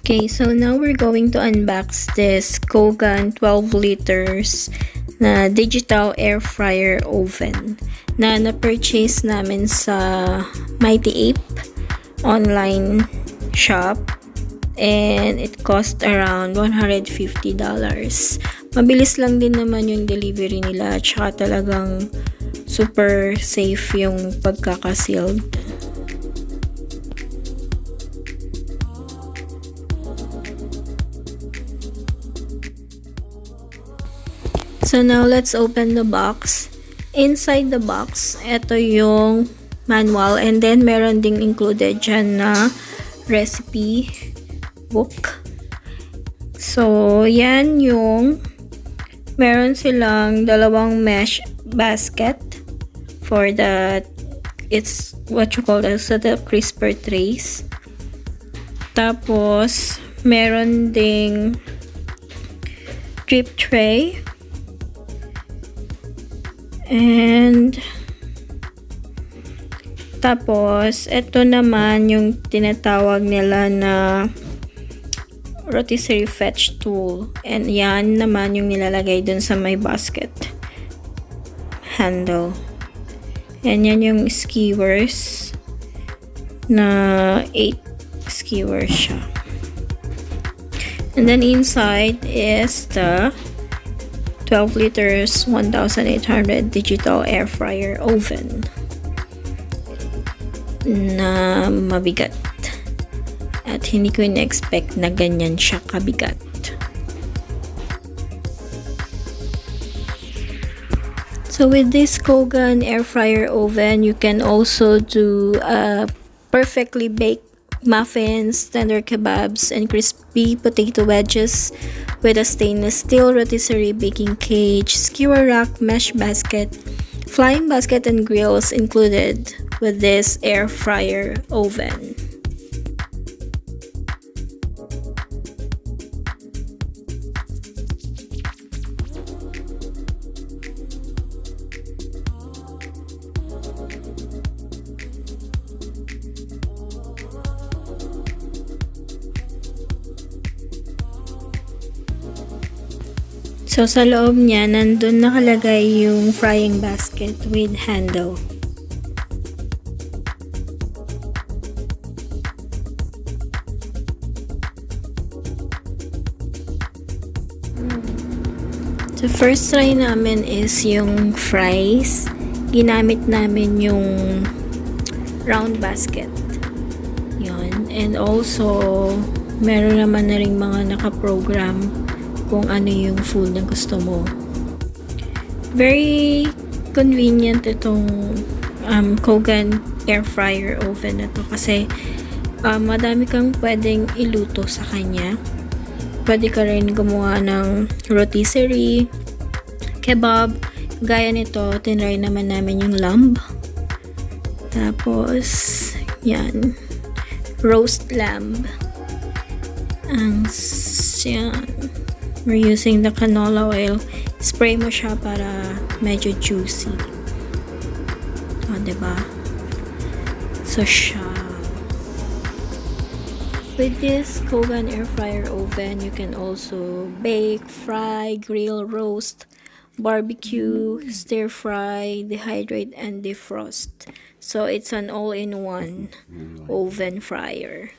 Okay, so now we're going to unbox this Kogan 12 liters na digital air fryer oven na na-purchase namin sa Mighty Ape online shop, and it cost around $150. Mabilis lang din naman yung delivery nila, tsaka talagang super safe yung pagkakasealed. So now let's open the box. Inside the box, ito yung manual, and then meron ding included dyan na recipe book. So yan yung meron silang dalawang mesh basket for the it's what you call the crisper trays. Tapos meron ding drip tray. And tapos ito naman yung tinatawag nila na rotisserie fetch tool, and yan naman yung nilalagay dun sa may basket handle, and yan yung skewers na 8 skewers siya. And then inside is the 12 liters 1800 digital air fryer oven na mabigat, at hindi ko in-expect na ganyan siya kabigat. So with this Kogan air fryer oven, you can also do perfectly baked muffins, tender kebabs, and crispy potato wedges with a stainless steel rotisserie baking cage, skewer rack, mesh basket, flying basket, and grills included with this air fryer oven. So, sa loob niya, nandun nakalagay yung frying basket with handle. So, first try namin is yung fries. Ginamit namin yung round basket. Yun. And also, meron naman na rin mga nakaprogram kung ano yung food na gusto mo. Very convenient itong Kogan air fryer oven na to, kasi madami kang pwedeng iluto sa kanya. Pwede ka rin gumawa ng rotisserie, kebab. Gaya nito, tinry naman namin yung lamb. Tapos yan, roast lamb. Yan. We're using the canola oil. Spray mo siya para medyo juicy. O, diba? So, siya. With this Kogan air fryer oven, you can also bake, fry, grill, roast, barbecue, stir fry, dehydrate, and defrost. So, it's an all-in-one oven fryer.